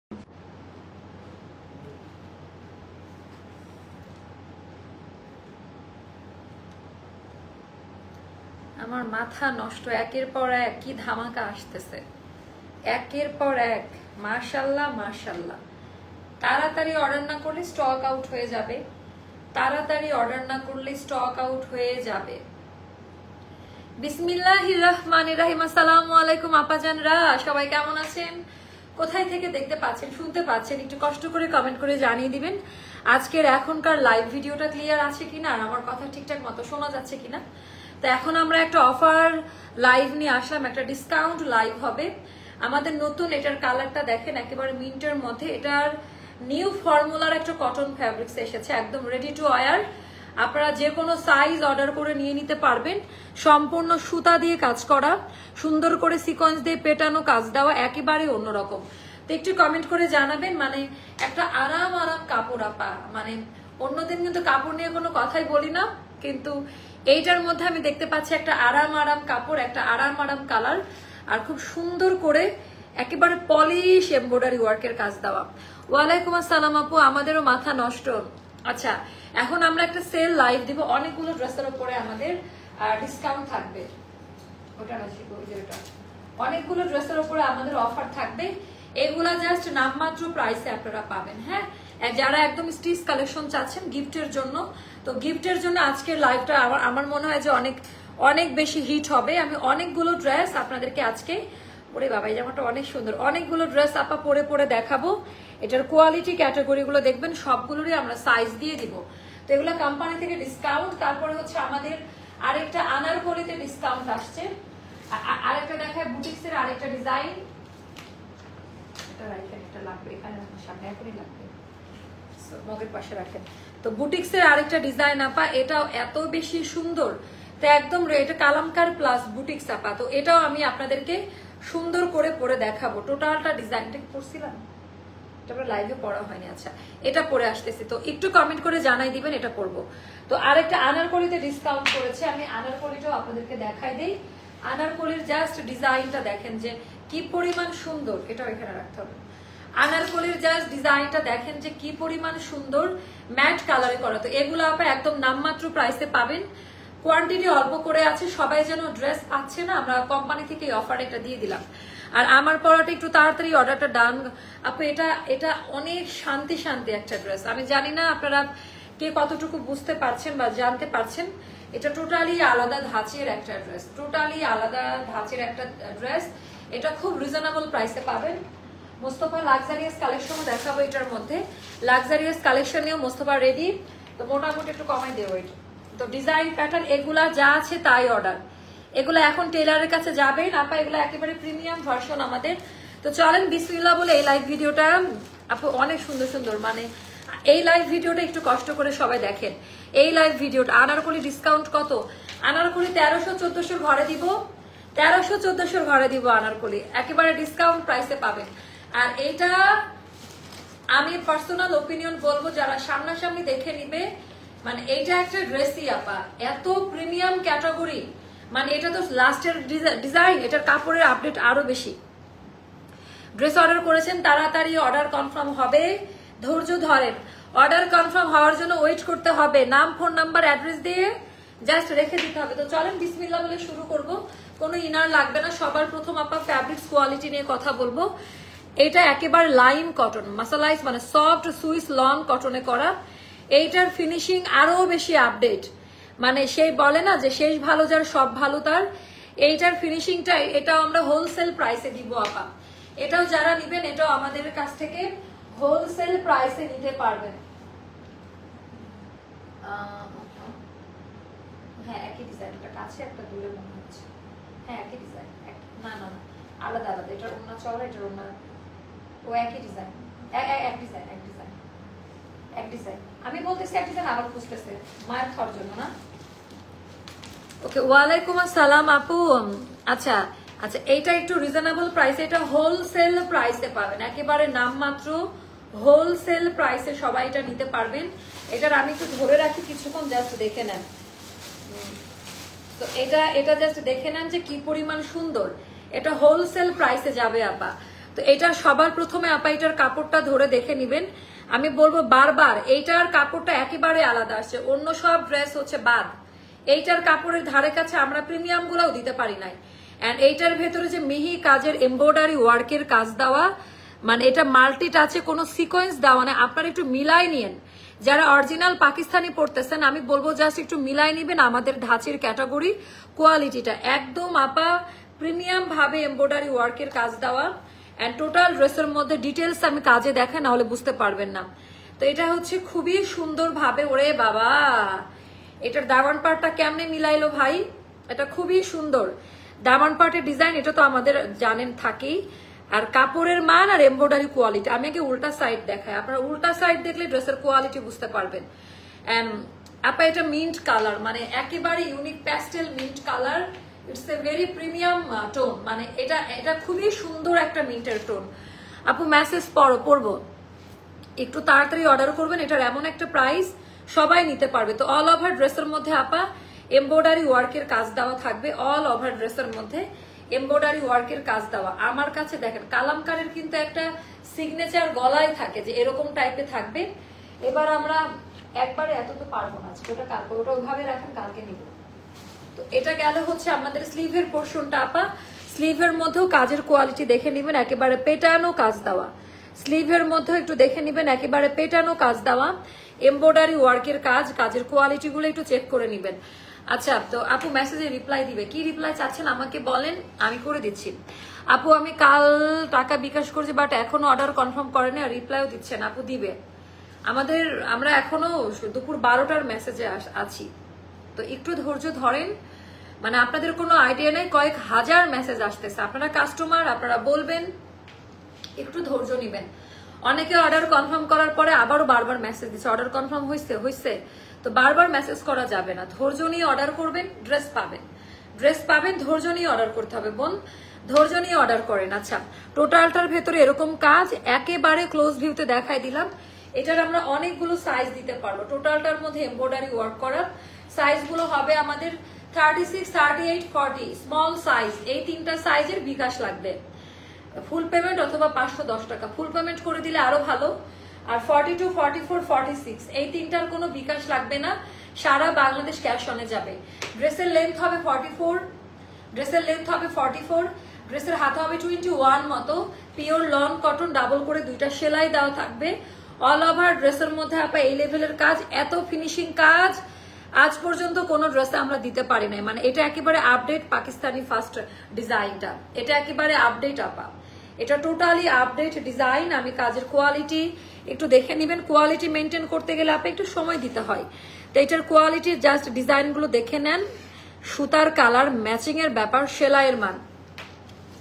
আমার মাথা নষ্ট, একের পর এক কি ধামাকা আসতেছে, একের পর এক। মাশাআল্লাহ মাশাআল্লাহ। তাড়াতাড়ি অর্ডার না করলে স্টক আউট হয়ে যাবে, তাড়াতাড়ি অর্ডার না করলে স্টক আউট হয়ে যাবে। বিসমিল্লাহির রহমানির রহিম। আসসালামু আলাইকুম আপাজানরা, সবাই কেমন আছেন? কোথায় থেকে দেখতে পাচ্ছেন, শুনতে পাচ্ছেন? একটু কষ্ট করে কমেন্ট করে জানিয়ে দিবেন আজকের এখনকার লাইভ ভিডিওটা ক্লিয়ার আছে কিনা, আর আমার কথা ঠিকঠাক মতো শোনা যাচ্ছে কিনা। তো এখন আমরা একটা অফার লাইভ নিয়ে আসলাম, একটা ডিসকাউন্ট লাইভ হবে। আমাদের নতুন এটার কালারটা দেখেন, একেবারে মিন্টের মধ্যে। এটার নিউ ফর্মুলার একটা কটন ফ্যাব্রিক্স এসেছে, একদম রেডি টু ওয়্যার। আপনারা যে কোনো সাইজ অর্ডার করে নিয়ে নিতে পারবেন। সম্পূর্ণ সুতা দিয়ে কাজ করা, সুন্দর করে সিকোয়েন্স দিয়ে পেটানো কাজ দেওয়া, একেবারে অন্যরকম। তো একটু কমেন্ট করে জানাবেন, মানে একটা আরাম আরাম কাপড় আপা। মানে অন্যদিন কিন্তু কাপড় নিয়ে কোনো কথাই বলি না, কিন্তু এইটার মধ্যে আমি দেখতে পাচ্ছি একটা আরাম আরাম কাপড়, একটা আরাম আরাম কালার, আর খুব সুন্দর করে একেবারে পলিশ এমব্রয়ডারি ওয়ার্কের কাজ দেওয়া। ওয়ালাইকুম আসসালাম আপু, আমাদেরও মাথা নষ্ট। আচ্ছা, এখন আমরা একটা সেল লাইভ দিব, অনেকগুলো ড্রেসের উপরে আমাদের ডিসকাউন্ট থাকবে। ওটা না, ওটা অনেকগুলো ড্রেসের উপরে আমাদের অফার থাকবে। এগুলা জাস্ট নামমাত্র প্রাইসে আপনারা পাবেন। হ্যাঁ, যারা একদম স্টিচ কালেকশন চাচ্ছেন গিফটের জন্য, তো গিফটের জন্য আজকের লাইভটা আমার মনে হয় যে অনেক অনেক বেশি হিট হবে। আমি অনেকগুলো ড্রেস আপনাদেরকে আজকে, ওরে বাবা এই জামাটা অনেক সুন্দর, অনেকগুলো ড্রেস আপা পরে পরে দেখাবো। এটার কোয়ালিটি ক্যাটাগরিগুলো দেখবেন, সবগুলোরই আমরা সাইজ দিয়ে দিব। তো এগুলো কোম্পানি থেকে ডিসকাউন্ট। তারপরে হচ্ছে আমাদের আরেকটা আনারকলিতে ডিসকাউন্ট আসছে, আরেকটা দেখায় বুটিক্সের আরেকটা ডিজাইন। এটা রাখেন, এটা লাগবে এখানে, সামনে এখনই লাগবে, মগের পাশে রাখেন। তো বুটিক্সের আরেকটা ডিজাইন আপা, এটাও এত বেশি সুন্দর। তো একদম এটা কালামকার প্লাস বুটিক্স আপা। তো এটাও আমি আপনাদেরকে সুন্দর করে পরে দেখাবো। টোটালটা ডিজাইনটা পড়ছিলাম, লাইভে পড়া হয়নি। আচ্ছা, এটা পরে আসতেছি, তো একটু কমেন্ট করে জানাই দিবেন এটা পরবো। তো আরেকটা আনারকলিতে ডিসকাউন্ট করেছে, আমি আনারকলিটাও আপনাদেরকে দেখাই দিই। আনারকলির জাস্ট ডিজাইনটা দেখেন যে কি পরিমাণ সুন্দর, এটাও এখানে রাখতে হবে। আনারকলির জাস্ট ডিজাইনটা দেখেন যে কি পরিমাণ সুন্দর, ম্যাট কালারে করা। তো এগুলো আপনারা একদম নামমাত্র প্রাইসে পাবেন, কোয়ান্টিটি অল্প করে আছে। সবাই যেন ড্রেস পাচ্ছে না, আমরা কোম্পানি থেকে অফার এটা দিয়ে দিলাম। আর আমার পরাটা একটু তাড়াতাড়ি অর্ডারটা ডান আপু। এটা অনেক শান্তি শান্তি একটা ড্রেস। আমি জানি না আপনারা কে কতটুকু বুঝতে পারছেন বা জানতে পারছেন। এটা টোটালি আলাদা ধাঁচের একটা ড্রেস, টোটালি আলাদা ধাঁচের একটা ড্রেস। এটা খুব রিজনেবল প্রাইসে পাবেন। মোস্তফা লাক্সারিয়াস কালেকশনও দেখাবো, এটার মধ্যে লাক্সারিয়াস কালেকশন নিয়েও মোস্তফা রেডি। তো মোটামুটি একটু কমাই দেবো এটা। তো ডিজাইন প্যাটার্ন এগুলা যা আছে তাই অর্ডার, এগুলো এখন টেলারের কাছে যাবেন আপা। এগুলো একেবারে প্রিমিয়াম ভার্সন আমাদের। তো চলেন বিসমিল্লাহ বলে এই লাইভ ভিডিওটা আপু, অনেক সুন্দর সুন্দর, মানে এই লাইভ ভিডিওটা একটু কষ্ট করে সবাই দেখেন। এই লাইভ ভিডিওটা আনারকলি ডিসকাউন্ট কত? আনারকলি 1300-1400 ঘরে দিব, 1300-1400 ঘরে দিব আনারকলি, একেবারে ডিসকাউন্ট প্রাইসে পাবেন। আর এইটা আমি পার্সোনাল ওপিনিয়ন বলবো, যারা সামনাসামনি দেখে নিবে, মানে এইটা একটা ড্রেসই আপা, এত প্রিমিয়াম ক্যাটাগরি। মানে এটা তো লাস্টের ডিজাইন, এটার কাপড়ের আপডেট আরো বেশি। ড্রেস অর্ডার করেছেন, তাড়াতাড়ি অর্ডার কনফার্ম হবে, ধৈর্য ধরেন। অর্ডার কনফার্ম হওয়ার জন্য ওয়েট করতে হবে, নাম ফোন নাম্বার অ্যাড্রেস দিয়ে জাস্ট রেখে দিতে হবে। তো চলেন বিসমিল্লাহ বলে শুরু করব, কোনো ইনার লাগবে না। সবার প্রথম আপা ফ্যাব্রিক্স কোয়ালিটি নিয়ে কথা বলবো। এটা একেবারে লাইম কটন, মাসালাইজ মানে সফট সুইস লন কটনে করা। এইটার ফিনিশিং আরো বেশি আপডেট, মানে সেই বলে না যে শেষ ভালো যার সব ভালো তার। এইটার ফিনিশিংটা, এটাও আমরা হোলসেল প্রাইসে দিব আপা। এটাও যারা নিবেন, এটাও আমাদের কাছ থেকে হোলসেল প্রাইসে নিতে পারবেন। হ্যাঁ একই ডিজাইন, একটা কাছে একটা দূরে মনে হচ্ছে। হ্যাঁ একই ডিজাইন, না না না আলাদা আলাদা। এটার ওড়না চওড়া, এটার ওড়না ও একই ডিজাইন, এক ডিজাইন এক ডিজাইন এক ডিজাইন। আমি বলতেছি এক ডিজাইন, আবার খুঁজতেছে মায়ের খাওয়ার জন্য না। ওকে, ওয়ালাইকুম আসসালাম আপু। আচ্ছা আচ্ছা, এইটা একটু রিজনেবল প্রাইসে, এটা হোলসেল প্রাইসে পাবেন, একেবারে নামমাত্র হোলসেল প্রাইসে সবাই এটা নিতে পারবেন। এটার আমি একটু ধরে রাখি কিছুক্ষণ, জাস্ট দেখে নেন। তো এটা জাস্ট দেখে নেন যে কি পরিমাণ সুন্দর। এটা হোলসেল প্রাইসে যাবে আপা। তো এটা সবার প্রথমে আপা এটার কাপড়টা ধরে দেখে নিবেন। আমি বলবো বারবার এইটার কাপড়টা একেবারে আলাদা আসছে, অন্য সব ড্রেস হচ্ছে বাদ। এইটার কাপড়ের ধারে কাছে আমরা প্রিমিয়াম গুলাও দিতে পারি নাই। এন্ড এইটার ভেতরে যে মিহি কাজের এমব্রয়ডারি ওয়ার্কের কাজ দেওয়া, মানে এটা মাল্টি টাচে কোনো সিকোয়েন্স দেওয়া না। আপনারা একটু মিলাই নিয়েন, যারা অরিজিনাল পাকিস্তানি পড়তেছেন আমি বলবো জাস্ট একটু মিলাই নিবেন আমাদের ধাঁচের ক্যাটাগরি কোয়ালিটিটা। একদম আপা প্রিমিয়াম ভাবে এমব্রয়ডারি ওয়ার্কের কাজ দেওয়া। এন্ড টোটাল ড্রেসের মধ্যে ডিটেলস আমি কাজে দেখেন, নাহলে বুঝতে পারবেন না। তো এটা হচ্ছে খুবই সুন্দর ভাবে, ওরে বাবা এটার দামান পার্টটা কেমনে মিলাইলো ভাই, এটা খুবই সুন্দর দামান পার্টের ডিজাইন। এটা তো আমাদের জানেন থাকেই। আর কাপড়ের মান আর এমব্রয়ডারি কোয়ালিটি, আমি আগে উল্টা সাইড দেখাই, আপনারা উল্টা সাইড দেখলে ড্রেসের কোয়ালিটি বুঝতে পারবেন। এন্ড আপা এটা মিন্ট কালার, মানে একেবারে unique pastel mint colour. It's a very premium tone, মানে এটা খুবই সুন্দর একটা মিন্টের টোন। আপু মেসেজ পড়বো, একটু তাড়াতাড়ি অর্ডার করবেন। এটার এমন একটা প্রাইস সবাই নিতে পারবে। তো অল ওভার ড্রেসের মধ্যে আপা এমব্রয়ডারি ওয়ার্কের কাজ দেওয়া থাকবে, অল ওভার ড্রেসের মধ্যে এমব্রয়ডারি ওয়ার্কের কাজ দেওয়া। আমার কাছে দেখেন কালামকারের কিন্তু একটা সিগনেচার গলায় থাকে যে এরকম টাইপের থাকবে। এবার আমরা একবারে এত তো পারবো না, ওটা কালকে, ওটা ওইভাবে রাখেন, কালকে নিব। তো এটা গেল হচ্ছে আমাদের স্লিভের পোর্শনটা আপা। স্লিভের মধ্যেও কাজের কোয়ালিটি দেখে নিবেন, একেবারে পেটানো কাজ দেওয়া। স্লিভের মধ্যেও একটু দেখে নিবেন, একেবারে পেটানো কাজ দেওয়া এমব্রয়ডারি ওয়ার্কের কাজ। কাজের কোয়ালিটি গুলো একটু চেক করে নিবেন। আচ্ছা, তো আপু মেসেজে রিপ্লাই দিবে, কি রিপ্লাই চাচ্ছেন আমাকে বলেন, আমি করে দিচ্ছি। আপু আমি কাল টাকা বিকাশ করছি, বাট এখনো অর্ডার কনফার্ম করেনি আর রিপ্লাইও দিচ্ছেন। আপু দিবে, আমরা এখনো দুপুর 12টার মেসেজে আছি, তো একটু ধৈর্য ধরেন। মানে আপনাদের কোনো আইডিয়া নেই, কয়েক হাজার মেসেজ আসতেছে, আপনারা কাস্টমার, আপনারা বলবেন, একটু ধৈর্য নিবেন। অনেকে অর্ডার কনফার্ম করার পরে আবারও বারবার মেসেজ দিচ্ছে, অর্ডার কনফার্ম হয়েছে, তো বারবার মেসেজ করা যাবে না। ধৈর্য নিয়ে অর্ডার করবেন, ড্রেস পাবেন, ধৈর্য নিয়ে অর্ডার করতে হবে বোন, ধৈর্য নিয়ে অর্ডার করেন। আচ্ছা, টোটালটার ভেতরে এরকম কাজ একেবারে ক্লোজ ভিউতে দেখাই দিলাম। এটার আমরা অনেকগুলো সাইজ দিতে পারবো। টোটালটার মধ্যে এমব্রয়ডারি ওয়ার্ক করা সাইজগুলো হবে আমাদের 36, 38, 40 স্মল সাইজ। এই তিনটা সাইজের বিকাশ লাগবে। ফুল পেমেন্ট অথবা 510 টাকা, ফুল পেমেন্ট করে দিলে আরো ভালো। আর 42, 44, 46 এই তিনটার কোনো বিকাশ লাগবে না, সারা বাংলাদেশ ক্যাশ অনে যাবে। ড্রেসের লেন্থ হবে 44, ড্রেসের হাতে হবে 21 মতো। পিওর লন কটন, ডাবল করে দুইটা সেলাই দেওয়া থাকবে। অল ওভার ড্রেসের মধ্যে আপা এই লেভেলের কাজ, এত ফিনিশিং কাজ আজ পর্যন্ত কোন ড্রেসে আমরা দিতে পারি নাই। মানে এটা একেবারে আপডেট পাকিস্তানি ফার্স্ট ডিজাইনটা, এটা একেবারে আপডেট আপা, এটা টোটালি আপডেট ডিজাইন। আমি কাজের কোয়ালিটি একটু দেখে নিবেন, কোয়ালিটি মেনটেন করতে গেলে আপনি একটু সময় দিতে হয়। তো এটার কোয়ালিটি জাস্ট ডিজাইনগুলো দেখে নেন, সুতার কালার ম্যাচিং এর ব্যাপার, সেলাইয়ের মান।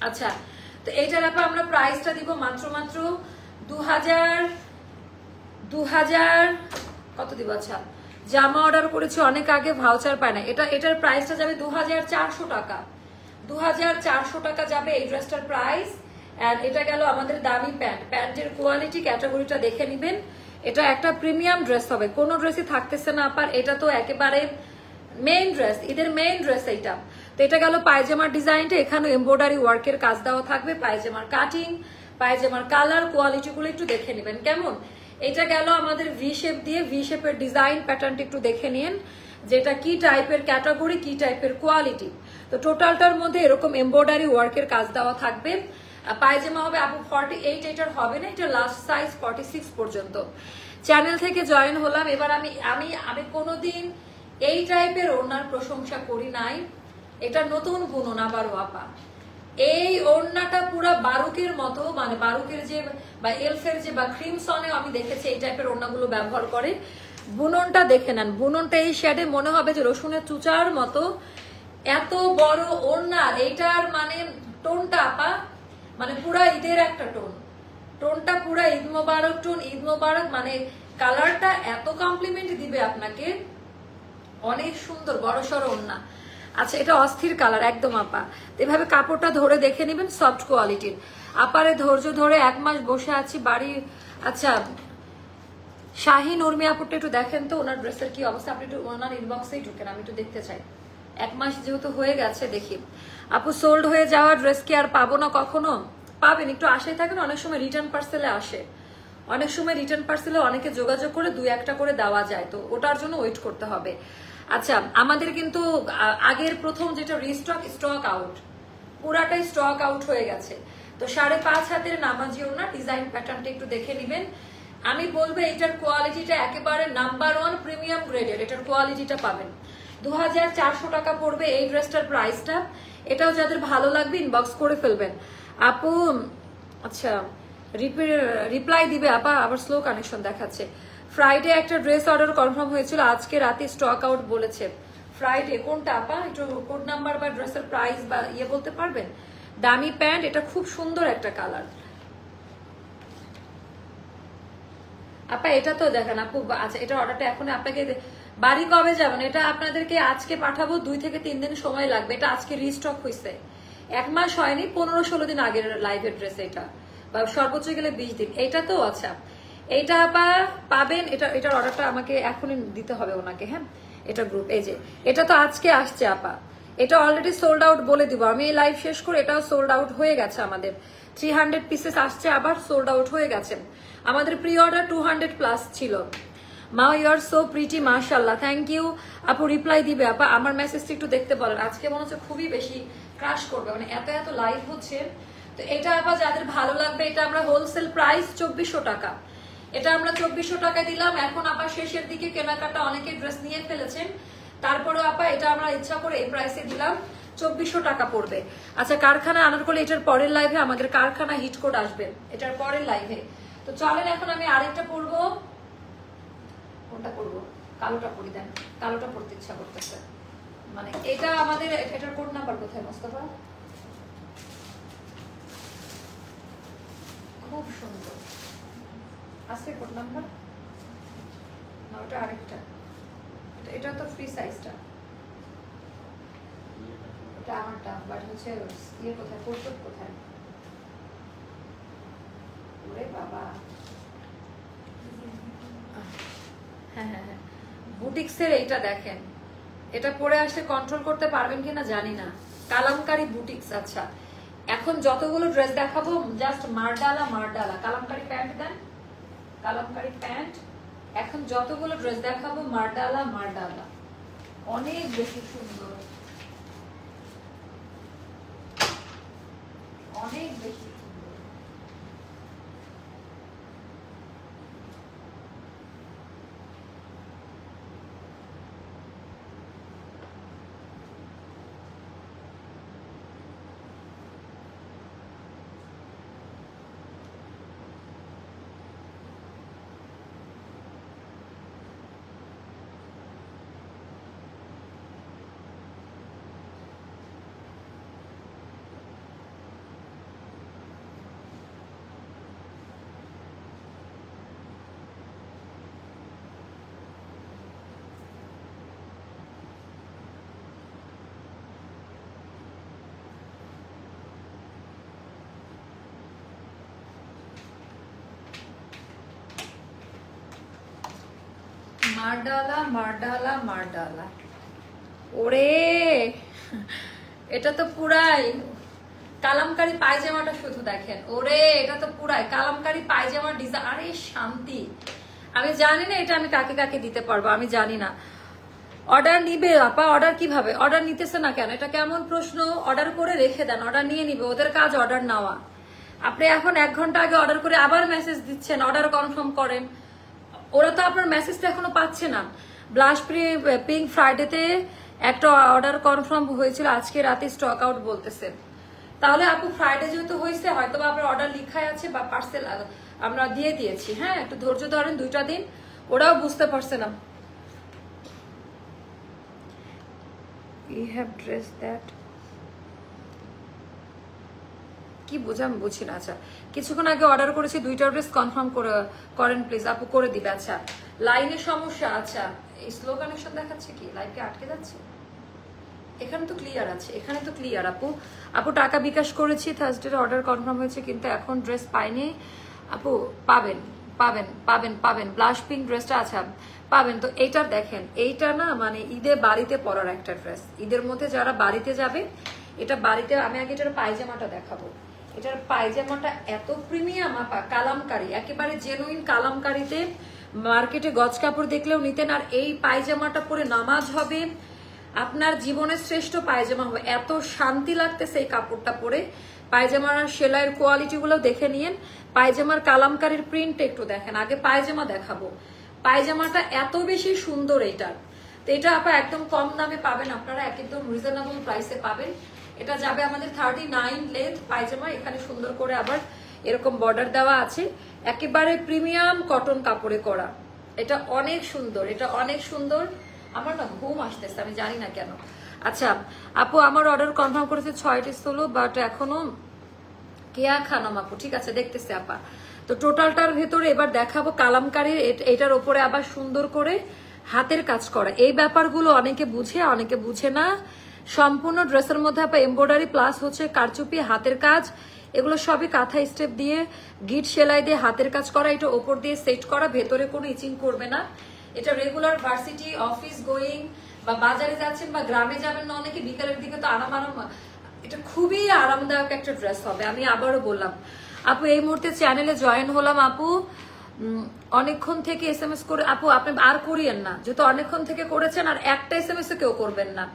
আচ্ছা, তো এইটার আপা আমরা প্রাইসটা দিব মাত্র 2000 কত দিব। আচ্ছা, জামা অর্ডার করেছি অনেক আগে, ভাউচার পায় না, এটার প্রাইসটা যাবে 2400 টাকা। 2400 টাকা যাবে এই ড্রেসটার প্রাইস। আর এটা গেল আমাদের দামি প্যান্টের কোয়ালিটি, ক্যাটাগরিটা দেখে নিবেন। এটা একটা প্রিমিয়াম ড্রেস হবে, কোনো ড্রেসই থাকতেছে না আপার, এটা তো একেবারে মেইন ড্রেস, ঈদের মেইন ড্রেস এইটা। তো এটা গেল পায়জামার ডিজাইনটা, এখানে এমব্রয়ডারি ওয়ার্কের কাজ দেওয়া থাকবে, পায়জামার কাটিং, পায়জামার কালার কোয়ালিটি গুলো একটু দেখে নেবেন কেমন। এটা গেল আমাদের ভি শেপ দিয়ে, ভি শেপের ডিজাইন প্যাটার্নটা একটু দেখে নিন, যেটা কি টাইপের ক্যাটাগরি, কি টাইপের কোয়ালিটি। তো টোটালটার মধ্যে এরকম এমব্রয়ডারি ওয়ার্কের কাজ দেওয়া থাকবে। পায়জামা হবে আপু 48, এটার হবে না, এটা লাস্ট সাইজ 46 পর্যন্ত। চ্যানেল থেকে জয়েন হলাম, এবার আমি কোনোদিন এই টাইপের ওড়নার প্রশংসা করি নাই, এটা নতুন বুনন আবার আপা। এই ওড়নাটা পুরো বারুকের মতো, মানে বারুকের যে বা এলফের যে বা ক্রিমসনে আমি দেখেছি এই টাইপের ওড়নাগুলো ব্যবহার করে। বুননটা দেখে নেন, বুননটা এই শেডে মনে হবে যে রসুনের চুচার মতো, এত বড় ওড়না। এইটার মানে টোনটা আপা মানে পুরা ঈদের একটা টোনটা পুরা ঈদ মোবারক টোন, ঈদ মোবারক, মানে কালারটা এত কমপ্লিমেন্ট দিবে আপনাকে, অনেক সুন্দর বড় সড়ো ওড়না। আচ্ছা, এটা অস্থির কালার একদম আপা। এভাবে কাপড়টা ধরে দেখে নেবেন, সফট কোয়ালিটির। আপারে ধৈর্য ধরে 1 মাস বসে আছি বাড়ি। আচ্ছা, শাহিন উর্মি আপুরটা একটু দেখেন তো ওনার ড্রেসের কি অবস্থা, আপনি একটু ওনার ইনবক্সেই ঢুকেন, আমি একটু দেখতে চাই। 1 মাস যেহেতু হয়ে গেছে, দেখি আপু সোল্ড হয়ে যাওয়া ড্রেস কি আর পাবো না কখনো? পাবেন, একটু আশায় থাকেন। অনেক সময় রিটার্ন পার্সেলে আসে, অনেক সময় রিটার্ন পার্সেলে অনেকে যোগাযোগ করে 2-1টা করে দেওয়া যায়, তো ওটার জন্য ওয়েট করতে হবে। আচ্ছা, আমাদের কিন্তু আগের প্রথম যেটা রিস্টক, স্টক আউট, পুরাটাই স্টক আউট হয়ে গেছে। তো 5.5 হাতের নামাজি ওড়না ডিজাইন প্যাটার্নটা একটু দেখে নেবেন। আমি বলবো এটার কোয়ালিটিটা একেবারে নাম্বার 1 প্রিমিয়াম গ্রেডের, এটার কোয়ালিটিটা পাবেন। 2400 টাকা পড়বে এই ড্রেসটার প্রাইসটা। এটাও যাদের ভালো লাগবে ইনবক্স করে ফেলবেন আপু। আচ্ছা, রিপ্লাই দিবে আপা, আবার স্লো কানেকশন দেখাচ্ছে। ফ্রাইডে একটা ড্রেস অর্ডার কনফার্ম হয়েছিল, আজকে রাতে স্টক আউট বলেছে। ফ্রাইডে কোনটা আপা? একটু কোড নাম্বার বা ড্রেসের প্রাইস বা বলতে পারবেন? দামি প্যান্ট, এটা খুব সুন্দর একটা কালার আপা। এটা তো দেখেন আপু। আচ্ছা, এটা অর্ডারটা এখন আপনাকে বাড়ি কবে যাবেন? এটা আপনাদেরকে আজকে পাঠাবো, 2 থেকে 3 দিন সময় লাগবে। এটা আজকে রিস্টক হয়েছে, 1 মাস হয়নি, 15-16 দিন আগের লাইভের ড্রেস এটা, বা সর্বোচ্চ গেলে 20 দিন। এইটা তো আচ্ছা, এইটা আপা পাবেন। এটার অর্ডারটা আমাকে এখনই দিতে হবে ওনাকে, হ্যাঁ। এটা গ্রুপ, এই যে এটা তো আজকে আসছে আপা, এটা অলরেডি সোল্ড আউট বলে দিব আমি। এই লাইভ শেষ করে এটাও সোল্ড আউট হয়ে গেছে আমাদের। 300 পিসেস আসছে, আবার সোল্ড আউট হয়ে গেছে। আমাদের প্রি অর্ডার 200 প্লাস ছিল। মা ইউ আর সো প্রিটি, মাশাআল্লাহ, থ্যাংক ইউ আপু। রিপ্লাই দিবে আপা, আমার মেসেজটা একটু দেখতে বলেন। আজকে মনে হচ্ছে খুবই বেশি ক্রাশ করবে, মানে এত এত লাইভ হচ্ছে। তো এটা আপা যাদের ভালো লাগবে, এটা আমরা হোলসেল প্রাইস 2400 টাকা, এটা আমরা 2400 টাকায় দিলাম। এখন আপা শেষের দিকে কেনাকাটা অনেকে ড্রেস নিয়ে ফেলেছেন, তারপরে আপা এটা আমরা ইচ্ছা করে এই প্রাইসে দিলাম, 2400 টাকা পড়বে। আচ্ছা, কারখানা আনার করলে এটার পরের লাইভে আমাদের কারখানা হিট কোড আসবে, এটার পরের লাইভে। তো চলেন এখন আমি আরেকটা পরবো। কোনটা পরবো? কালোটা পরি দেন, কালোটা পরতে ইচ্ছা করতেছে। মানে এটা আমাদের, এটার কোড নাম্বার কোথায় মোস্তফা? খুব সুন্দর আছে কোড নাম্বার না, ওটা আরেকটা। এটা তো ফ্রি সাইজটা, এটা আমারটা, বাট হচ্ছে কোথায়, কোড কোথায়? ওরে বাবা, হ্যাঁ হ্যাঁ হ্যাঁ, বুটিক্সের এইটা দেখেন, এটা পরে আসলে কন্ট্রোল করতে পারবেন কিনা জানি না। কালামকারী বুটিক্স। আচ্ছা, এখন যতগুলো ড্রেস দেখাবো জাস্ট মারডালা। কালামকারী প্যান্ট দেন, কালামকারী প্যান্ট। এখন যতগুলো ড্রেস দেখাবো মারডালা, অনেক বেশি সুন্দর, অনেক বেশি সুন্দর। মারডালা। ওরে, এটা তো পুরাই কালামকারী পায়জামাটা, শুধু দেখেন। ওরে, এটা তো পুরাই কালামকারী পায়জামার ডিজাইন। আরে শান্তি, আমি জানি না এটা আমি কাকে কাকে দিতে পারবো, আমি জানি না। অর্ডার নিবে আপা? অর্ডার কিভাবে? অর্ডার নিতেছে না কেন? এটা কেমন প্রশ্ন? অর্ডার করে রেখে দেন, অর্ডার নিয়ে নিবে, ওদের কাজ অর্ডার নেওয়া। আপনি এখন 1 ঘন্টা আগে অর্ডার করে আবার মেসেজ দিচ্ছেন অর্ডার কনফার্ম করেন, ওরা তো আপনার মেসেজটা এখনো পাচ্ছে না। ব্লাশ পিঙ্ক ফ্রাইডেতে একটা অর্ডার কনফার্ম হয়েছিল, আজকে রাতে স্টক আউট বলতেছে। তাহলে আপু ফ্রাইডে যেহেতু হয়েছে, হয়তো আপনার অর্ডার লিখাই আছে বা পার্সেল আমরা দিয়ে দিয়েছি। হ্যাঁ, একটু ধৈর্য ধরেন, 2টা দিন, ওরাও বুঝতে পারছে না। You have dressed that, কি বুঝাম বুঝি না। আচ্ছা, কিছুক্ষণ আগে অর্ডার করেছি, 2টা ড্রেস কনফার্ম করেন প্লিজ। আপু করে দিবে। আচ্ছা, লাইনের সমস্যা। আচ্ছা, এই স্লো কানেকশন দেখাচ্ছে কি? লাইভকে আটকে যাচ্ছে? এখানে তো ক্লিয়ার আছে, এখানে তো ক্লিয়ার। আপু টাকা বিকাশ করেছি, থার্সডে অর্ডার কনফার্ম হয়েছে, কিন্তু এখন ড্রেস পাইনি। আপু পাবেন ব্লাশ পিঙ্ক ড্রেসটা। আচ্ছা, পাবেন। তো এইটা দেখেন, এইটা না মানে ঈদে বাড়িতে পরার একটা ড্রেস, ঈদের মধ্যে যারা বাড়িতে যাবে, এটা বাড়িতে। আমি আগে এটার পায়জামাটা দেখাবো। এটার পায়জামাটা এত প্রিমিয়াম আপা, কালামকারী, একেবারে জেনুইন কালামকারীতে মার্কেটে গজ কাপড় দেখলেও নিতেন। আর এই পায়জামাটা পরে নামাজ হবে, আপনার জীবনের শ্রেষ্ঠ পায়জামা হবে। এত শান্তি লাগতেছে এই কাপড়টা পরে। পায়জামার সেলাইয়ের কোয়ালিটি গুলো দেখে নিয়েন, পায়জামার কালামকারীর প্রিন্ট একটু দেখেন। আগে পায়জামা দেখাবো। পায়জামাটা এত বেশি সুন্দর এটার, তো এটা আপা একদম কম দামে পাবেন আপনারা, একদম রিজনেবল প্রাইসে পাবেন। এটা যাবে আমাদের 39 লেন্থ পায়জামা। এখানে সুন্দর করে আবার এরকম বর্ডার দেওয়া আছে, একেবারে প্রিমিয়াম কটন কাপড়ে করা। এটা অনেক সুন্দর, এটা অনেক সুন্দর। আমার না ঘুম আসতেছে, আমি জানি না কেন। আচ্ছা আপু, আমার অর্ডার কনফার্ম করেছে 6টি ষোলো, বাট এখনো কেয়া খানাম আপু, ঠিক আছে দেখতেছে আপা। তো টোটালটার ভেতরে এবার দেখাবো কালামকারীর, এটার ওপরে আবার সুন্দর করে হাতের কাজ করা। এই ব্যাপারগুলো অনেকে বুঝে, অনেকে বুঝে না। সম্পূর্ণ ড্রেসের মধ্যে আপা এমব্রয়ডারি প্লাস হচ্ছে কারচুপি, হাতের কাজ, এগুলো সবই কাঁথা স্টেপ দিয়ে গিট সেলাই দিয়ে হাতের কাজ করা। এটা ওপর দিয়ে সেট করা, ভেতরে কোনো ইচিং করবে না। এটা রেগুলার ভার্সিটি, অফিস গোয়িং বা বাজারে যাচ্ছেন বা গ্রামে যাবেন না অনেকে, বিকালের দিকে তো আরাম, এটা খুবই আরামদায়ক একটা ড্রেস হবে। আমি আবারও বললাম আপু, এই মুহূর্তে চ্যানেলে জয়েন হলাম আপু, অনেকক্ষণ থেকে এসএমএস করে আপু আপনি আর করিয়েন না, যেহেতু অনেকক্ষণ থেকে করেছেন আর একটা এসএমএস কেউ করবেন না।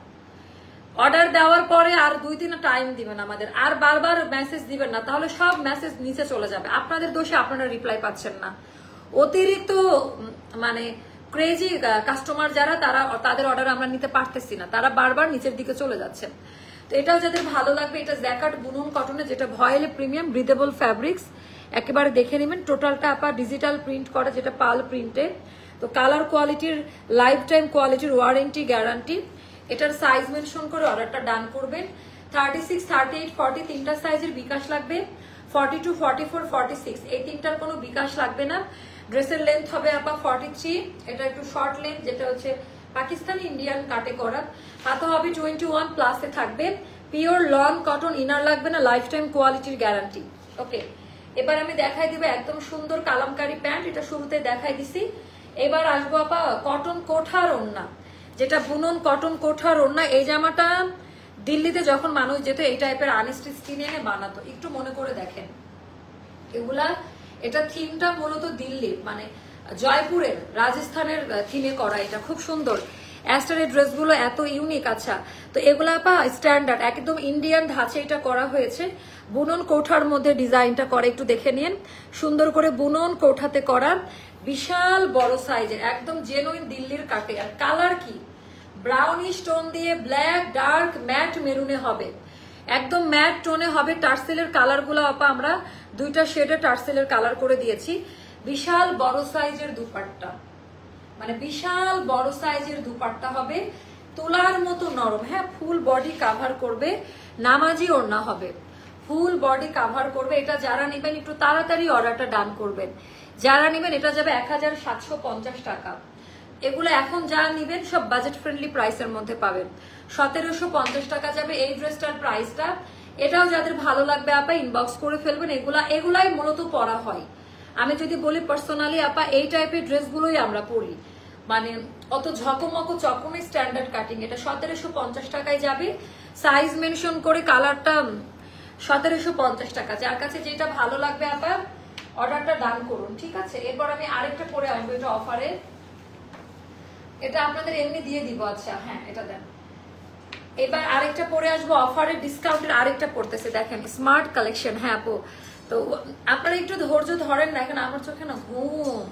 অর্ডার দেওয়ার পরে আর 2-3 টাইম দিবেন আমাদের, আর বারবার মেসেজ দিবেন না, তাহলে সব মেসেজ নিচে চলে যাবে। আপনাদের দোষে আপনারা রিপ্লাই পাচ্ছেন না। অতিরিক্ত মানে ক্রেজি কাস্টমার যারা, তাদের অর্ডার আমরা নিতে পারতেছি না, তারা বারবার নিচের দিকে চলে যাচ্ছেন। তো এটাও যাদের ভালো লাগবে, এটা জ্যাকার্ড বুনন কটনে, যেটা ভয়েলে প্রিমিয়াম ব্রিদেবল ফ্যাব্রিক্স, একেবারে দেখে নেবেন। টোটালটা আপা ডিজিটাল প্রিন্ট করা, যেটা পাল প্রিন্টে। তো কালার কোয়ালিটির লাইফ টাইম কোয়ালিটির ওয়ারেন্টি গ্যারান্টি। এটার সাইজ মেনশন করে অর্ডারটা ডান করবেন। 36, 38, 40 তিনটা সাইজের বিকাশ লাগবে, 42, 44, 46 এই তিনটার কোনো বিকাশ লাগবে না। ড্রেসের লেন্থ হবে আপা 43, এটা একটু শর্ট লেন্থ, যেটা হচ্ছে পাকিস্তানি ইন্ডিয়ান কাটে করা। হাতা হবে 21 প্লাসে থাকবে, পিওর লং কটন, ইনার লাগবে না, লাইফ টাইম কোয়ালিটির গ্যারান্টি। ওকে, এবার আমি দেখাই দিব একদম সুন্দর কালামকারী প্যান্ট, এটা শুরুতে দেখাই দিছি। এবার আসবো আপা কটন কোঠার ওড়না, যেটা বুনন কটন কোঠার ওড়না। এই জামাটা দিল্লিতে যখন মানুষ যেত এই টাইপের আনস্টিচ কিনে এনে বানাতো, একটু মনে করে দেখেন এগুলা। এটা থিমটা মূলত দিল্লির, মানে জয়পুরের, রাজস্থানের থিমে করা। এটা খুব সুন্দর, অ্যাস্টারের ড্রেসগুলো এত ইউনিক। আচ্ছা, তো এগুলা আপা স্ট্যান্ডার্ড একদম ইন্ডিয়ান ধাঁচে এটা করা হয়েছে। বুনন কোঠার মধ্যে ডিজাইনটা করে একটু দেখে নিন, সুন্দর করে বুনন কোঠাতে করা, বিশাল বড় সাইজের, একদম জেনুইন দিল্লির কাটে। আর কালার কি ব্রাউনিশ টোন দিয়ে ব্ল্যাক, ডার্ক, ম্যাট মেরুনে হবে, একদম ম্যাট টোনে হবে। টার্সেলের কালার গুলো আপা আমরা 2টা শেডে টার্সেলের কালার করে দিয়েছি। বিশাল বড় সাইজের দুপাট্টা, মানে বিশাল বড় সাইজের দুপাট্টা হবে, তোলার মতো নরম। হ্যাঁ, ফুল বডি কাভার করবে, নামাজি ওড়না হবে, ফুল বডি কাভার করবে। এটা যারা নেবেন একটু তাড়াতাড়ি অর্ডারটা ডান করবেন। যারা নেবেন এটা যাবে 1750 টাকা। এগুলো এখন যা নিবেন সব বাজেট ফ্রেন্ডলি প্রাইসের মধ্যে পাবেন। 1750 টাকা যাবে এই ড্রেসটার প্রাইসটা। এটাও যাদের ভালো লাগবে আপা ইনবক্স করে ফেলবেন। এগুলাই মূলত পরা হয়। আমি যদি বলি পার্সোনালি আপা, এই টাইপের ড্রেসগুলোই আমরা পরি, মানে অত ঝকমকো চকমে স্ট্যান্ডার্ড কাটিং। এটা 1750 টাকায় যাবে, সাইজ মেনশন করে, কালারটা 1750 টাকা। যার কাছে যেটা ভালো লাগবে আপা অর্ডারটা ডান করুন, ঠিক আছে। এরপর আমি আরেকটা পরে আসবো, এটা অফারে, এটা আপনাদের এমনি দিয়ে দিব। আচ্ছা হ্যাঁ, এটা দেন। এবার আরেকটা পরে আসবো অফারে, ডিসকাউন্টের আরেকটা পড়তেছে, দেখেন স্মার্ট কালেকশন। হ্যাঁ আপু, তো আপনারা একটু ধৈর্য ধরেন, দেখেন আমার চোখে না ঘুম,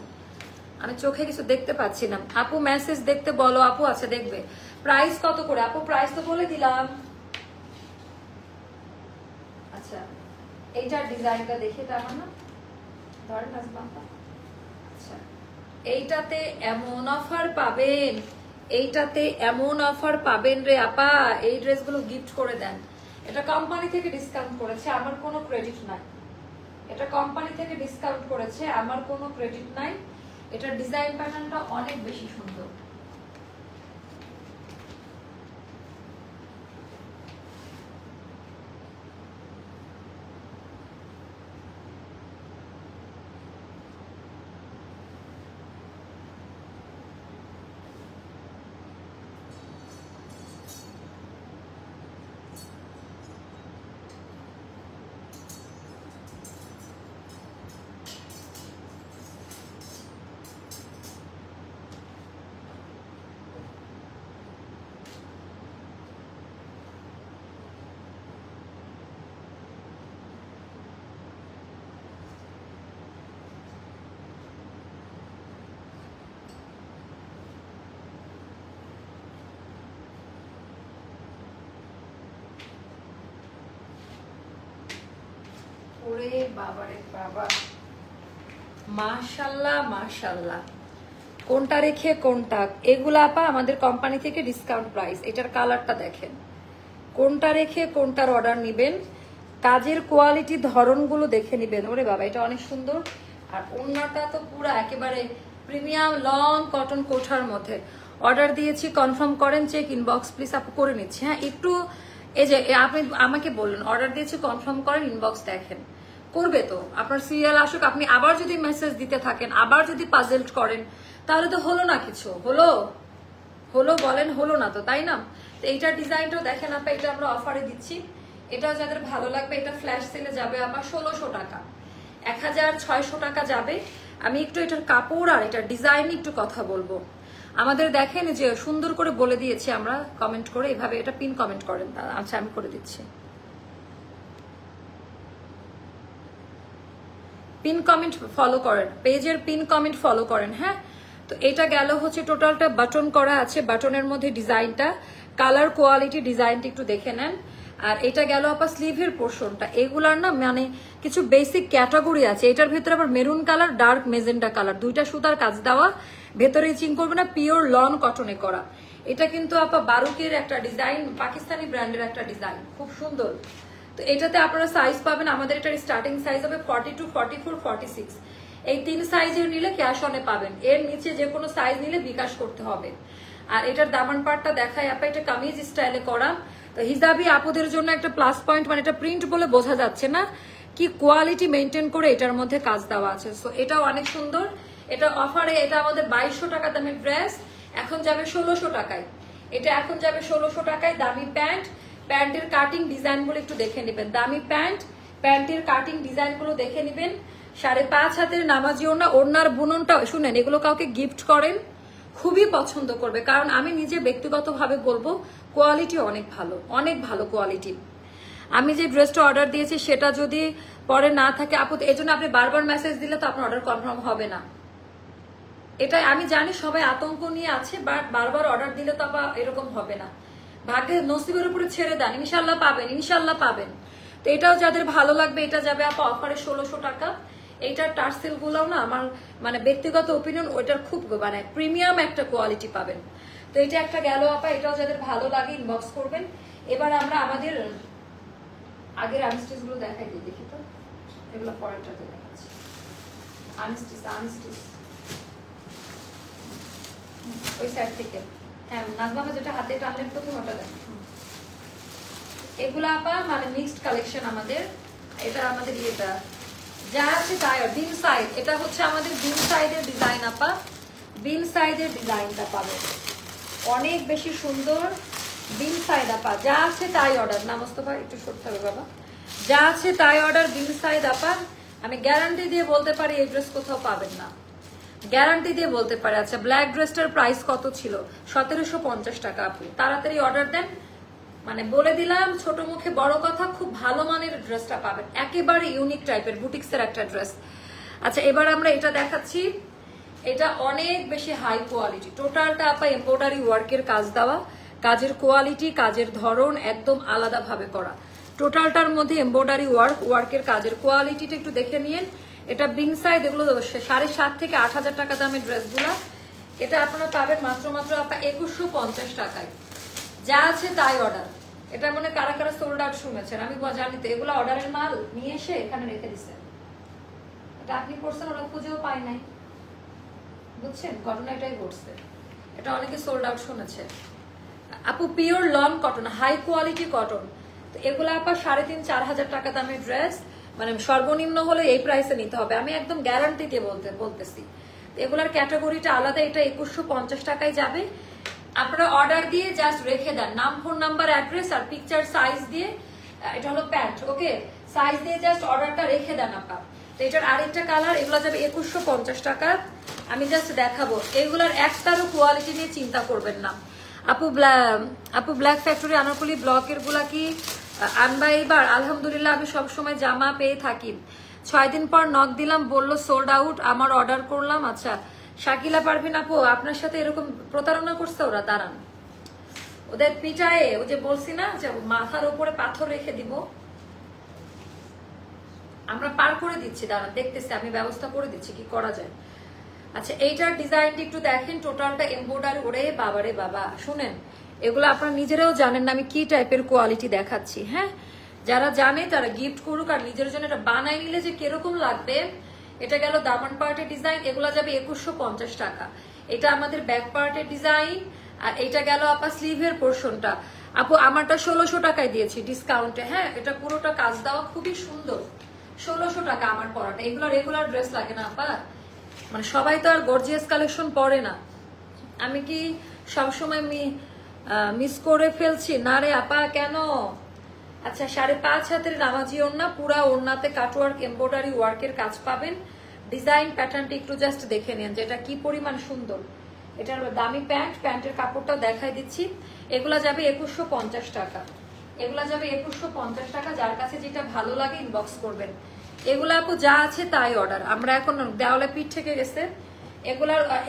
আমি চোখে কিছু দেখতে পাচ্ছি না। আপু মেসেজ দেখতে বলো আপু। আচ্ছা দেখবে। প্রাইস কত করে আপু? প্রাইস তো বলে দিলাম। আচ্ছা, এইটার ডিজাইনটা দেখে দেখান না, ধরেন আসবা। আচ্ছা, এইটাতে এমন অফার পাবেন, এইটাতে এমন অফার পাবেন রে আপা, এই ড্রেসগুলো গিফট করে দেন। এটা কোম্পানি থেকে ডিসকাউন্ট করেছে, আমার কোনো ক্রেডিট নাই। এটা কোম্পানি থেকে ডিসকাউন্ট করেছে, আমার কোনো ক্রেডিট নাই। এটার ডিজাইন প্যাটার্নটা অনেক বেশি সুন্দর। ওরে বাবারে বাবা, মাশাল্লাহ মাশাল্লাহ। কোনটা রেখে কোনটা, এগুলা আপা আমাদের কোম্পানি থেকে ডিসকাউন্ট প্রাইস। এটার কালারটা দেখেন, কোনটা রেখে কোনটার অর্ডার নিবেন, কাজের কোয়ালিটি ধরনগুলো দেখে নিবেন। ওরে বাবা এটা অনেক সুন্দর। আর ওড়নাটা তো পুরো একেবারে প্রিমিয়াম লং কটন কোঠার মধ্যে। অর্ডার দিয়েছি, কনফার্ম করেন, চেক ইনবক্স প্লিজ আপু করে নিচ্ছি। হ্যাঁ একটু এই যে আপনি আমাকে বললেন অর্ডার দিয়েছি কনফার্ম করেন, ইনবক্স দেখেন, করবে তো। আপনার সিরিয়াল আসুক, আপনি আবার যদি মেসেজ দিতে থাকেন, আবার যদি পাজেল্ট করেন, তাহলে তো হলো না কিছু। হলো হলো বলেন, হলো না তো, তাই না? তো এইটার ডিজাইনটাও দেখেন আপা, এটা আমরা অফারে দিচ্ছি। এটাও যাদের ভালো লাগবে, এটা ফ্ল্যাশ সেলে যাবে আবার 1600 টাকা, 1600 টাকা যাবে। আমি একটু এটার কাপড় আর এটার ডিজাইন একটু কথা বলবো। আমাদের দেখেন যে সুন্দর করে বলে দিয়েছি আমরা কমেন্ট করে, এভাবে এটা পিন কমেন্ট করেন। আচ্ছা আমি করে দিচ্ছি, পিন কমেন্ট ফলো করেন, পেজের পিন কমেন্ট ফলো করেন। হ্যাঁ তো এটা গেল হচ্ছে টোটালটা বাটন করা আছে, বাটনের মধ্যে ডিজাইনটা, কালার কোয়ালিটি ডিজাইনটা একটু দেখে নেন। আর এটা গেল আপা স্লিভের পোর্শনটা। এগুলার না মানে কিছু বেসিক ক্যাটাগরি আছে, এটার ভেতরে আবার maroon colour, dark magenta colour, দুইটা সুতার কাজ দেওয়া, ভেতরে চিং করবে না, পিওর লন কটনে করা। এটা কিন্তু আপা বারুকের একটা ডিজাইন, পাকিস্তানি ব্র্যান্ডের একটা ডিজাইন, খুব সুন্দর। তো এটাতে আপনারা সাইজ পাবেন, আমাদের এটার স্টার্টিং সাইজ হবে 42, 44, 46। এই 3 সাইজের নিলে ক্যাশ অনে পাবেন, এর নিচে যে কোনো সাইজ নিলে বিকাশ করতে হবে। আর এটার দামান পার্টটা দেখায় আপা, এটা কামিজ স্টাইলে করা। তো হিজাবি আপুদের জন্য একটা প্লাস পয়েন্ট, মানে এটা প্রিন্ট বলে বোঝা যাচ্ছে না, কি কোয়ালিটি মেনটেন করে এটার মধ্যে কাজ দেওয়া আছে। সো এটাও অনেক সুন্দর। এটা অফারে, এটা আমাদের 2200 টাকা দামের ড্রেস, এখন যাবে 1600 টাকায়। এটা এখন যাবে 1600 টাকায়। দামি প্যান্ট, প্যান্টের কাটিং ডিজাইন গুলো একটু দেখে নেবেন। দামি প্যান্ট, প্যান্টের কাটিং ডিজাইন গুলো দেখে নেবেন। 5.5 হাতের নামাজি ওড়না, ওড়নার বুননটা শুনেন, এগুলো কাউকে গিফট করেন খুবই পছন্দ করবে, কারণ আমি নিজে ব্যক্তিগতভাবে বলবো কোয়ালিটি অনেক ভালো, অনেক ভালো কোয়ালিটি। আমি যে ড্রেসটা অর্ডার দিয়েছি সেটা যদি পরে না থাকে আপু, এই জন্য আপনি বারবার মেসেজ দিলে তো আপনার অর্ডার কনফার্ম হবে না। এটা আমি জানি সবাই আতঙ্ক নিয়ে আছে, বাট বারবার অর্ডার দিলে তো আবার এরকম হবে না। ভাগ্যে নসিবের উপরে ছেড়ে দেন, ইনশাল্লাহ পাবেন, ইনশাল্লাহ পাবেন। তো এটাও যাদের ভালো লাগবে, এটা যাবে আপা অফারে 1600 টাকা। এইটার টার্সেল গুলোও না আমার মানে ব্যক্তিগত ওপিনিয়ন, ওইটার খুব মানে প্রিমিয়াম একটা কোয়ালিটি পাবেন। তো এটা একটা গেল আপা, এটাও যাদের ভালো লাগে ইনবক্স করবেন। এবার আমরা আমাদের আগের আনস্টিচ গুলো দেখাই দিই, দেখি তো এগুলো পরেরটাতে দেখাচ্ছি। আনস্টিচ আনস্টিচ ওই সাইড থেকে, হ্যাঁ নাজমা যেটা হাতে টানলেন প্রথম ওটা দেন। এগুলো আপা মানে মিক্সড কালেকশন আমাদের। এটা আমাদের এটা যা আছে তাই বিন সাইড, এটা হচ্ছে আমাদের বিন সাইডের ডিজাইন আপা, বিন সাইডের ডিজাইনটা পাবে অনেক বেশি সুন্দর। বিন সাইড আপা যা আছে তাই অর্ডার, না মোস্তফা একটু সরতে হবে বাবা, যা আছে তাই অর্ডার। বিন সাইড আপা আমি গ্যারান্টি দিয়ে বলতে পারি এই ড্রেস কোথাও পাবেন না, গ্যারান্টি দিয়ে বলতে পারে। আচ্ছা ব্ল্যাক ড্রেসটার প্রাইস কত ছিল? 1750 টাকা। আপু তাড়াতাড়ি অর্ডার দেন, মানে বলে দিলাম ছোট মুখে বড় কথা, খুব ভালো মানের ড্রেসটা পাবেন, একেবারে ইউনিক টাইপের বুটিক্সের একটা ড্রেস। আচ্ছা এবার আমরা এটা দেখাচ্ছি, এটা অনেক বেশি হাই কোয়ালিটি, টোটালটা আপা এমব্রয়ডারি ওয়ার্কের কাজ দেওয়া, কাজের কোয়ালিটি, কাজের ধরন একদম আলাদা ভাবে করা। টোটালটার মধ্যে এমব্রয়ডারি ওয়ার্কের কাজের কোয়ালিটিটা একটু দেখে নিন। এটা বিং সাইড, এগুলো 7,500 থেকে 8,000 টাকা দামের ড্রেসগুলা। এটা আপনারা পাবেন মাত্র আপা 2150 টাকায়। যা আছে তাই অর্ডার। এটা মানে কারা কারা সোল্ড আউট শুনেছেন আমি জানি তো, এগুলো অর্ডারের মাল নিয়ে এসে এখানে রেখে দিচ্ছেন, এটা আপনি করছেন, ওরা খুঁজেও পায় নাই, বুঝছেন ঘটনা এটাই ঘটছে। এটা অনেকে সোল্ড আউট শুনেছে আপু। Pure lawn cotton, high quality cotton. তো এগুলো আপা 3,500-4,000 টাকা দামের ড্রেস, মানে সর্বনিম্ন হলে এই প্রাইসে নিতে হবে, আমি একদম গ্যারান্টি দিয়ে বলতেছি। এগুলার ক্যাটাগরিটা আলাদা, এটা 2150 টাকায় যাবে। আপনারা অর্ডার দিয়ে জাস্ট রেখে দেন, নাম, ফোন নাম্বার, অ্যাড্রেস আর পিকচার সাইজ দিয়ে, এটা হলো প্যান্ট, ওকে, সাইজ দিয়ে জাস্ট অর্ডারটা রেখে দেন আপা। তো এটার আরেকটা কালার, এগুলো যাবে 2150 টাকা। আমি জাস্ট দেখাবো, এগুলার একটারও কোয়ালিটি নিয়ে চিন্তা করবেন না আপু। ব্ল্যাক ফ্যাক্টরি আনারকলি ব্লকের গুলা কি আনবা এবার? আলহামদুলিল্লাহ আমি সবসময় জামা পেয়ে থাকি। 6 দিন পর নক দিলাম, বললো সোল্ড আউট, আমার অর্ডার করলাম। আচ্ছা শাকিলা পারভিন আপু, আপনার সাথে এরকম প্রতারণা করছে ওরা? দাঁড়ান, ওদের পিঠায় ওই যে বলছি না যে মাথার উপরে পাথর রেখে দিব, আমরা পার করে দিচ্ছি, দাঁড়ান দেখতেছি, আমি ব্যবস্থা করে দিচ্ছি কি করা যায়। আচ্ছা এইটার ডিজাইনটা একটু দেখেন, টোটালটা এমব্রয়ডারি। ওরে বাবা রে বাবা, শুনেন এগুলো আপনারা নিজেরাও জানেন না আমি কি টাইপের কোয়ালিটি দেখাচ্ছি। হ্যাঁ, যারা জানে তারা গিফট করুক, আর নিজের জন্য এটা বানাই নিলে যে কিরকম লাগবে। এটা গেল দামান পার্টের ডিজাইন, এগুলো যাবে 2150 টাকা। এটা আমাদের ব্যাক পার্টের ডিজাইন, আর এটা গেল আপা স্লিভের পোর্শনটা। আপু আমারটা 1600 টাকায় দিয়েছি ডিসকাউন্টে। হ্যাঁ, এটা পুরোটা কাজ দেওয়া, খুবই সুন্দর। 1600 টাকা আমার পরাটা। এগুলো রেগুলার ড্রেস লাগে না আপা, মানে সবাই তো আর গর্জিয়াস কালেকশন পরে না। আমি কি সবসময় মিস করে ফেলছি? না রে আপা, কেন? আচ্ছা 5.5 হাতের নামাজি ওড়না, পুরা ওড়নাতে কাটওয়ার্ক এমব্রয়ডারি ওয়ার্কের কাজ পাবেন। ডিজাইন প্যাটার্নটা একটু জাস্ট দেখে নেন যে এটা কি পরিমাণ সুন্দর। এটার দামি প্যান্ট, প্যান্টের কাপড়টাও দেখাই দিচ্ছি। এগুলা যাবে 2150 টাকা। এগুলা যাবে 2150 টাকা। যার কাছে যেটা ভালো লাগে ইনবক্স করবেন। এগুলা আপু যা আছে তাই অর্ডার। আমরা এখন দেওয়ালে পিঠ থেকে গেছে,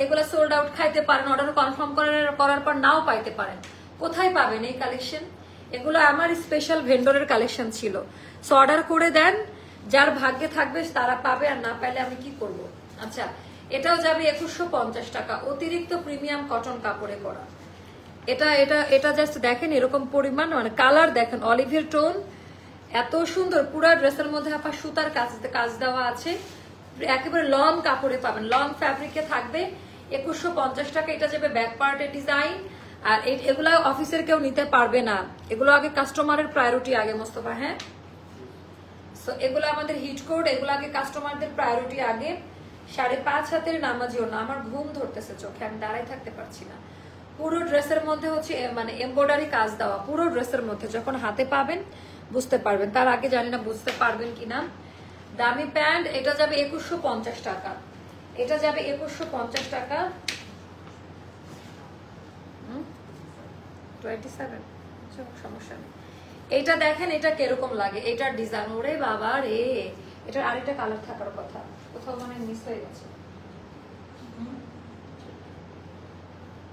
এগুলা সোল্ড আউট খাইতে পারেন, অর্ডার কনফার্ম করার পর নাও পাইতে পারেন। কোথায় পাবেন এই কালেকশন? এগুলো আমার স্পেশাল ভেন্ডরের কালেকশন ছিল। সো অর্ডার করে দেন, যার ভাগ্যে থাকবে তারা পাবে, আর না পাইলে আমি কি করব। আচ্ছা এটাও যাবে 2150 টাকা, অতিরিক্ত প্রিমিয়াম কটন কাপড়ে করা। এটা এটা এটা জাস্ট দেখেন এরকম পরিমাণ, মানে কালার দেখেন অলিভের টোন, এত সুন্দর। পুরা ড্রেসের মধ্যে আপনার সুতার কাজ দেওয়া আছে, একেবারে লং কাপড়ে পাবেন, লং ফ্যাব্রিকে থাকবে। 2150 টাকা। এটা যাবে ব্যাক পার্টের ডিজাইন, আর এগুলা অফিসের কেউ নিতে পারবে না, এগুলো আগে কাস্টমারের প্রায়োরিটি আগে মোস্তফা। হ্যাঁ, সো এগুলো আমাদের হিট কোড, এগুলো আগে কাস্টমারদের প্রায়োরিটি আগে। 5.5 হাতের নামাজিও না, আমার ঘুম ধরতেছে চোখে, আমি দাঁড়াই থাকতে পারছি না। পুরো ড্রেসের মধ্যে হচ্ছে মানে এমব্রয়ডারি কাজ দেওয়া, পুরো ড্রেসের মধ্যে। যখন হাতে পাবেন বুঝতে পারবেন, তার আগে জানি না বুঝতে পারবেন কিনা। দামি প্যান্ট, এটা যাবে 2150 টাকা। এটা যাবে 2150 টাকা। 27 সমস্যা নেই। এটা দেখেন এটা কিরকম লাগে, এটার ডিজাইন। ওরে বাবা রে, এটার আরেকটা কালার থাকার কথা, কোথাও মানে মিস হয়ে গেছে।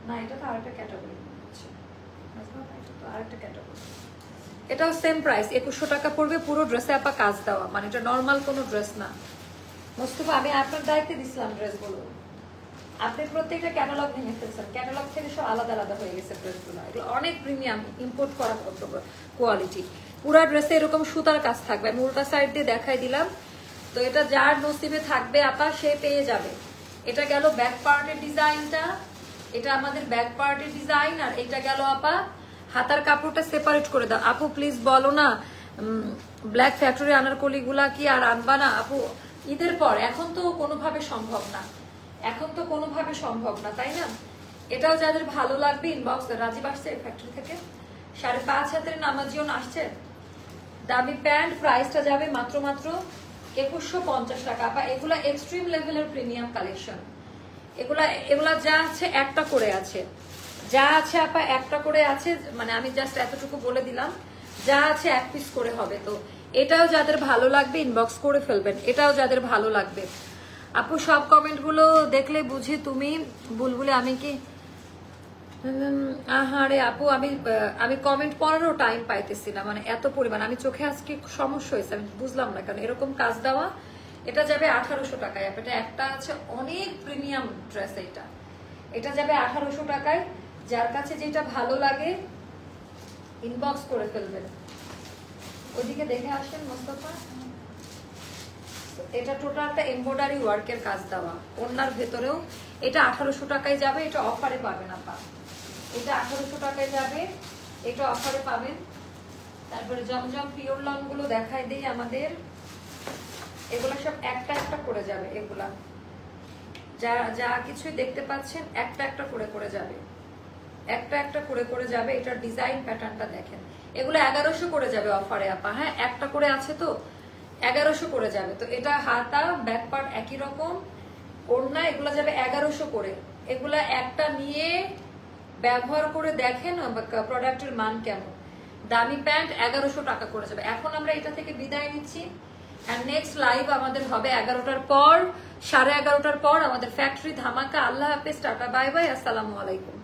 না এটা তো আরেকটা ক্যাটাগরি হচ্ছে, আরেকটা ক্যাটাগরি। এটাও সেম প্রাইস, 2100 টাকা পড়বে। পুরো ড্রেসে আপা কাজ দেওয়া, মানে এটা নর্মাল কোনো ড্রেস না। মোস্তফা আমি আপনার দায়িত্বে দিছিলাম ড্রেসগুলো, আপনি প্রত্যেকটা ক্যাটালগ ভেঙে ফেলছেন। ক্যাটালগ থেকে সব আলাদা আলাদা হয়ে গেছে ড্রেসগুলো। এগুলো অনেক প্রিমিয়াম, ইম্পোর্ট করা কোয়ালিটি। পুরা ড্রেসে এরকম সুতার কাজ থাকবে। আমি উল্টা সাইড দিয়ে দেখাই দিলাম। তো এটা যার নসিবে থাকবে আপা সে পেয়ে যাবে। এটা গেল ব্যাক পার্টের ডিজাইনটা, এটা আমাদের ব্যাক পার্টের ডিজাইন। আর এটা গেল আপা হাতার কাপড়টা সেপারেট করে দাও। আপু প্লিজ বলো না, ব্ল্যাক ফ্যাক্টরি আনারকলিগুলা কি আর আনবা না আপু ঈদের পর? এখন তো কোনোভাবে সম্ভব না, এখন তো কোনোভাবে সম্ভব না, তাই না? এটাও যাদের ভালো লাগবে ইনবক্স। রাজীব আসছে ফ্যাক্টরি থেকে, 5.5 হাতের নামাজিও আসছে। দামি প্যান্ট, প্রাইসটা যাবে মাত্র 2150 টাকা। আপা এগুলা এক্সট্রিম লেভেলের প্রিমিয়াম কালেকশন। এগুলা যা আছে একটা করে আছে, যা আছে আপা একটা করে আছে, মানে আমি জাস্ট এতটুকু বলে দিলাম, যা আছে এক পিস করে হবে। তো এটাও যাদের ভালো লাগবে ইনবক্স করে ফেলবেন, এটাও যাদের ভালো লাগবে। আপু সব কমেন্ট গুলো দেখলে বুঝি তুমি বুলবুলে, আমি কি আহারে আপু আমি কমেন্ট পড়ারও টাইম পাইতেছি না, মানে এত পরিমাণ। আমি চোখে আজকে সমস্যা হয়েছে, আমি বুঝলাম না কেন এরকম কাজ দেওয়া। এটা যাবে 1800 টাকায়। এটা একটা আছে অনেক প্রিমিয়াম ড্রেস, এটা যাবে 1800 টাকায়। যার কাছে যেটা ভালো লাগে ইনবক্স করে ফেলবেন। ওইদিকে দেখে আসেন মোস্তফা। এটা টোটালটা এমব্রয়ডারি ওয়ার্কের কাজ দেওয়া, ওড়নার ভেতরেও। এটা 1800 টাকায় যাবে, এটা অফারে পাবেন আপা। এটা 1800 টাকায় যাবে, এটা অফারে পাবেন। তারপরে জমজম পিওর লং গুলো দেখাই দিই আমাদের। এগুলা সব একটা একটা করে যাবে, এগুলা যা কিছুই দেখতে পাচ্ছেন একটা একটা করে যাবে, একটা একটা করে যাবে। এটার ডিজাইন প্যাটার্নটা দেখেন। এগুলো 1100 করে যাবে অফারে আপা। হ্যাঁ, একটা করে আছে তো 1100 করে যাবে। তো এটা হাতা ব্যাক পার্ট একই রকম, ওড়না এগুলা যাবে 1100 করে। এগুলা একটা নিয়ে ব্যবহার করে দেখেন প্রোডাক্টের মান কেমন। দামি প্যান্ট 1100 টাকা করে যাবে। এখন আমরা এটা থেকে বিদায় নিচ্ছি। আর নেক্সট লাইভ আমাদের হবে 11টার পর, 11:30টার পর আমাদের ফ্যাক্টরি ধামাকা। আল্লাহ হাফেজ, টাটা, বাই বাই, আসসালামু আলাইকুম।